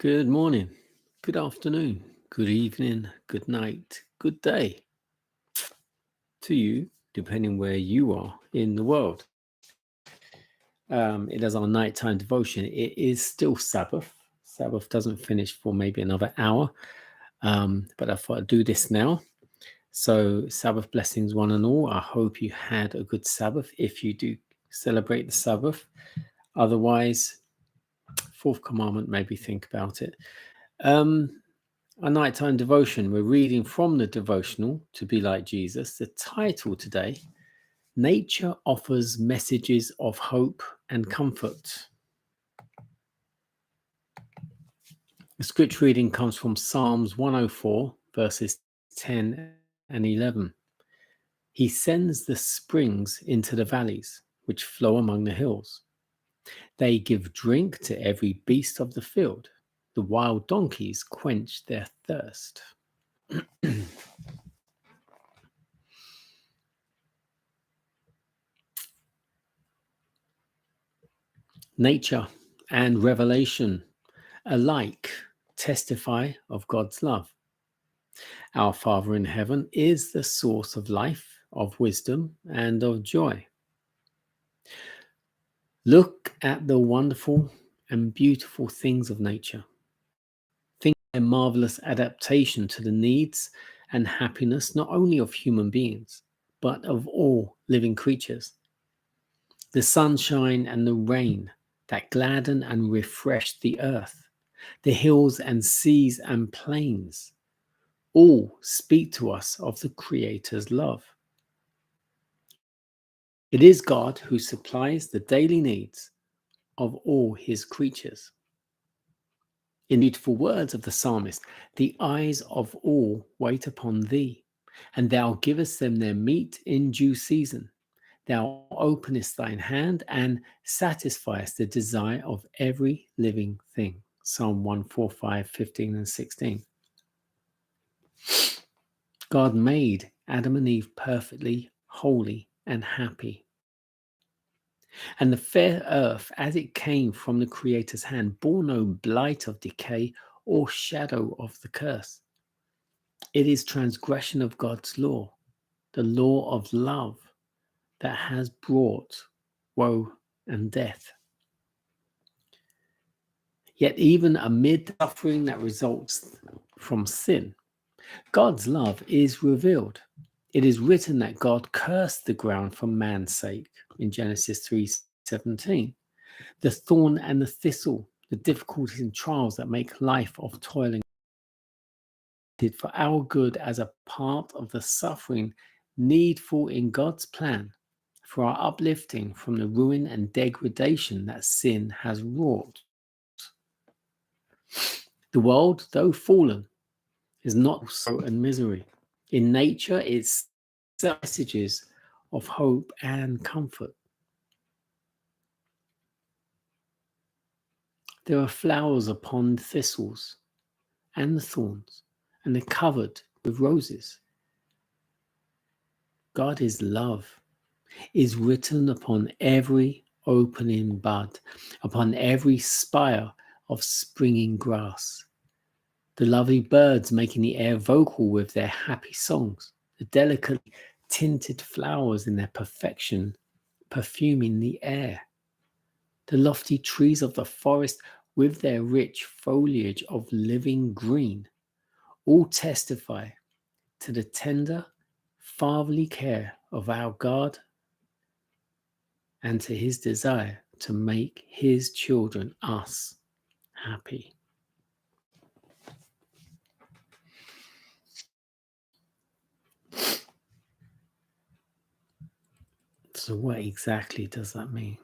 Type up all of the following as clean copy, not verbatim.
Good morning, good afternoon, good evening, good night, good day to you, depending where you are in the world. It is our nighttime devotion. It is still Sabbath. Sabbath doesn't finish for maybe another hour, but I thought I'd do this now. So, Sabbath blessings, one and all. I hope you had a good Sabbath if you do celebrate the Sabbath. Otherwise, fourth commandment, maybe think about it. Our nighttime devotion, we're reading from the devotional To Be Like Jesus. The title today, Nature Offers Messages of Hope and Comfort. The scripture reading comes from Psalms 104, verses 10 and 11. He sends the springs into the valleys, which flow among the hills. They give drink to every beast of the field. The wild donkeys quench their thirst. Nature and revelation alike testify of God's love. Our Father in heaven is the source of life, of wisdom, and of joy. Look at the wonderful and beautiful things of nature. Think of their marvelous adaptation to the needs and happiness not only of human beings, but of all living creatures. The sunshine and the rain that gladden and refresh the earth, the hills and seas and plains, all speak to us of the Creator's love. It is God who supplies the daily needs of all his creatures. In beautiful words of the psalmist, the eyes of all wait upon thee, and thou givest them their meat in due season. Thou openest thine hand and satisfiest the desire of every living thing. Psalm 145, 15 and 16. God made Adam and Eve perfectly holy and happy. And the fair earth, as it came from the Creator's hand, bore no blight of decay or shadow of the curse. It is transgression of God's law, the law of love, that has brought woe and death. Yet even amid the suffering that results from sin, God's love is revealed. It is written that God cursed the ground for man's sake in Genesis 3:17. The thorn and the thistle, the difficulties and trials that make life of toiling, for our good as a part of the suffering needful in God's plan for our uplifting from the ruin and degradation that sin has wrought. The world, though fallen, is not sorrow and misery. In nature, it's messages of hope and comfort. There are flowers upon thistles and the thorns, and they're covered with roses. God is love, is written upon every opening bud, upon every spire of springing grass. The lovely birds making the air vocal with their happy songs, the delicately tinted flowers in their perfection perfuming the air, the lofty trees of the forest with their rich foliage of living green, all testify to the tender, fatherly care of our God and to his desire to make his children, us, happy. So what exactly does that mean?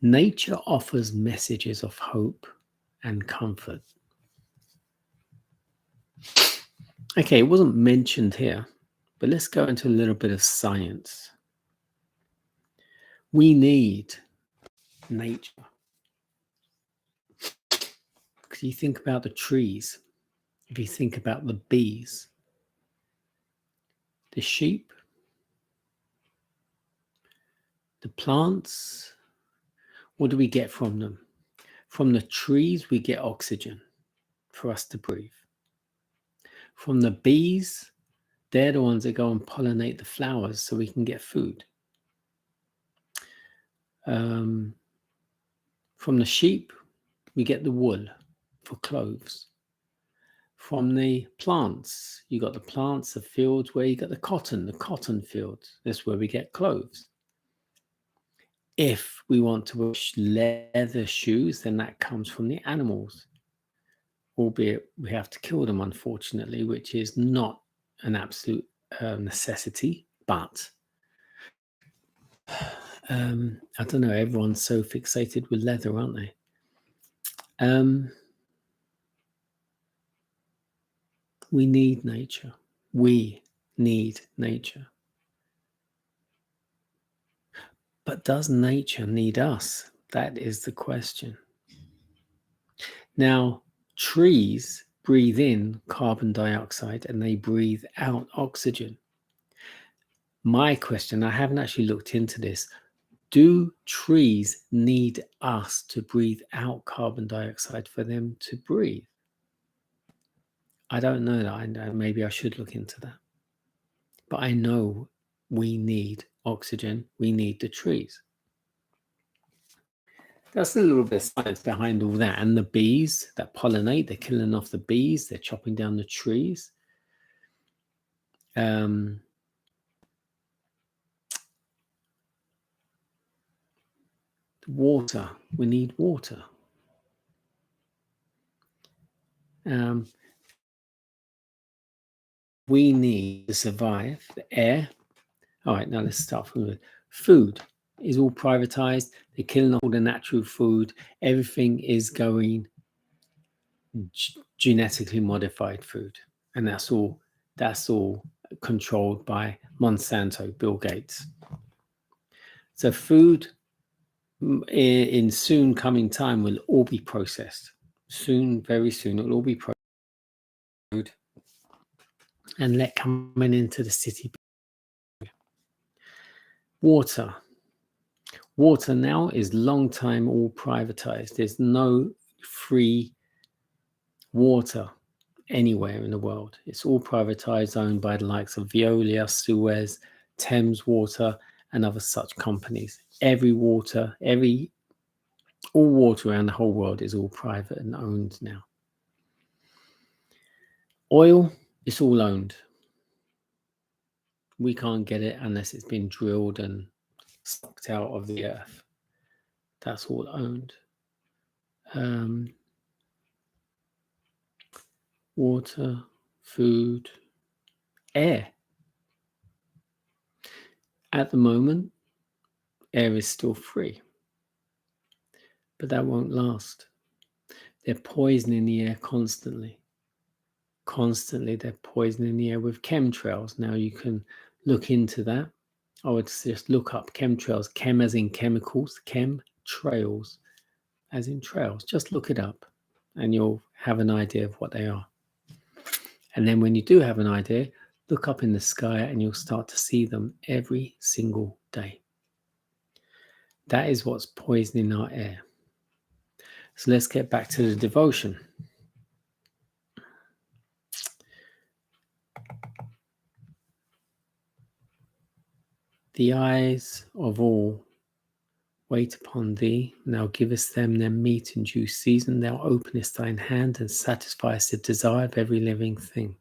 Nature offers messages of hope and comfort. Okay, it wasn't mentioned here, but let's go into a little bit of science. We need nature. Because you think about the trees, if you think about the bees, the sheep, the plants, what do we get from them? From the trees, we get oxygen for us to breathe. From the bees, they're the ones that go and pollinate the flowers so we can get food. From the sheep, we get the wool for clothes. From the plants, you got the plants, the fields where you got the cotton fields. That's where we get clothes. If we want to wear leather shoes, then that comes from the animals. Albeit we have to kill them, unfortunately, which is not an absolute necessity. But I don't know, everyone's so fixated with leather, aren't they? We need nature. We need nature. But does nature need us? That is the question. Now, trees breathe in carbon dioxide and they breathe out oxygen. My question, I haven't actually looked into this. Do trees need us to breathe out carbon dioxide for them to breathe? I don't know that. Maybe I should look into that. But I know we need oxygen. We need the trees. That's a little bit of science behind all that. And the bees that pollinate, they're killing off the bees. They're chopping down the trees. Water. We need water. We need to survive the air. All right, now let's start from the food. Is all privatized. They're killing all the natural food. Everything is going genetically modified food, and that's all controlled by Monsanto, Bill Gates. So food in soon coming time will all be processed. Soon, very soon, it'll all be processed and let coming into the city. Water now is long time all privatized. There's no free water anywhere in the world. It's all privatized, owned by the likes of Veolia, Suez, Thames Water, and other such companies. All water around the whole world is all private and owned now. Oil, it's all owned. We can't get it unless it's been drilled and sucked out of the earth. That's all owned. Water, food, air. At the moment, air is still free, but that won't last. They're poisoning the air constantly. They're poisoning the air with chemtrails. Now you can look into that. I would just look up chemtrails. Chem as in chemicals, chemtrails as in trails. Just look it up and you'll have an idea of what they are. And then when you do have an idea, look up in the sky and you'll start to see them every single day. That is what's poisoning our air. So let's get back to the devotion. The eyes of all wait upon thee. Thou givest them their meat in due season. Thou openest thine hand and satisfiest the desire of every living thing.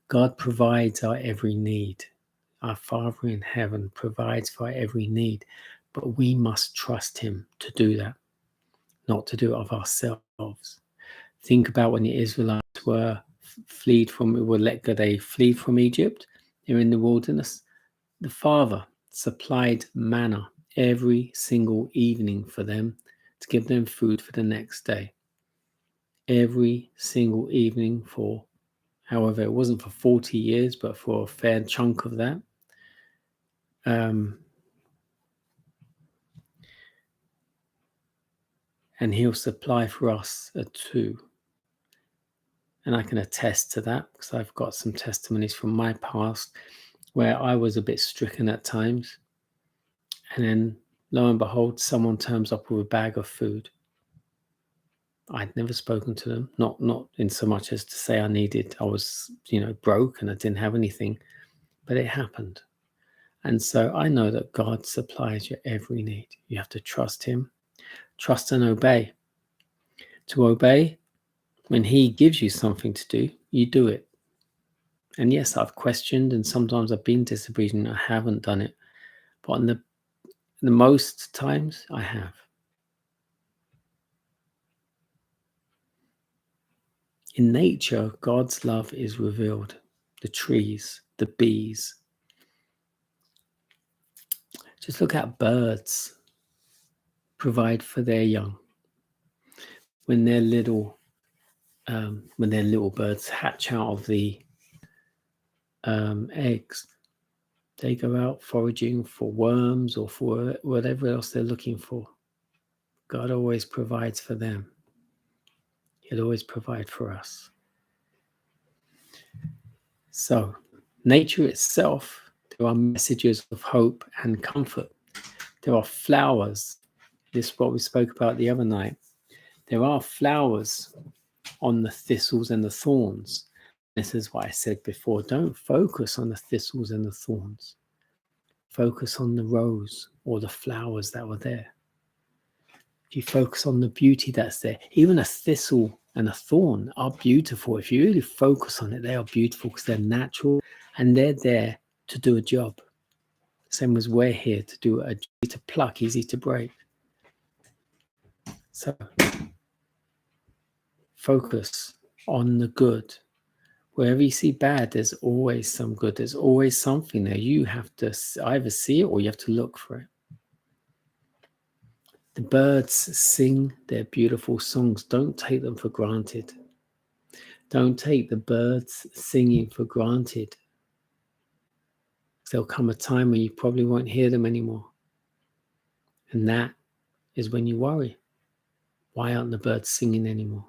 God provides our every need. Our Father in heaven provides for our every need. But we must trust him to do that, not to do it of ourselves. Think about when the Israelites were they fled from Egypt. They're in the wilderness. The Father supplied manna every single evening for them to give them food for the next day. Every single evening for, however, it wasn't for 40 years, but for a fair chunk of that. And he'll supply for us too. And I can attest to that because I've got some testimonies from my past where I was a bit stricken at times. And then, lo and behold, someone turns up with a bag of food. I'd never spoken to them, not in so much as to say I was, broke and I didn't have anything, but it happened. And so I know that God supplies your every need. You have to trust him, trust and obey. To obey, when he gives you something to do, you do it. And yes, I've questioned and sometimes I've been disobedient. I haven't done it. But in the most times, I have. In nature, God's love is revealed. The trees, the bees. Just look at birds provide for their young. When their little birds hatch out of the eggs, they go out foraging for worms or for whatever else they're looking for. God always provides for them. He'll always provide for us. So, nature itself, there are messages of hope and comfort. There are flowers. This is what we spoke about the other night. There are flowers on the thistles and the thorns. This is what I said before. Don't focus on the thistles and the thorns. Focus on the rose or the flowers that were there. If you focus on the beauty that's there, even a thistle and a thorn are beautiful. If you really focus on it, they are beautiful because they're natural and they're there to do a job. Same as we're here to do a job, easy to pluck, easy to break. So focus on the good. Wherever you see bad, there's always some good. There's always something there. You have to either see it or you have to look for it. The birds sing their beautiful songs. Don't take them for granted. Don't take the birds singing for granted. There'll come a time when you probably won't hear them anymore. And that is when you worry. Why aren't the birds singing anymore?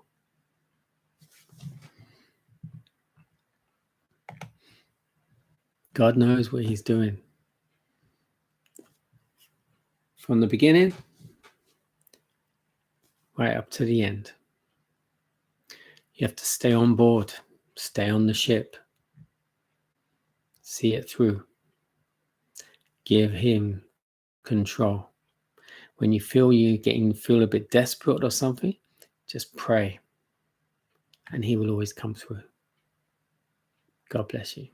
God knows what he's doing. From the beginning, right up to the end. You have to stay on board, stay on the ship, see it through. Give him control. When you feel a bit desperate or something, just pray and he will always come through. God bless you.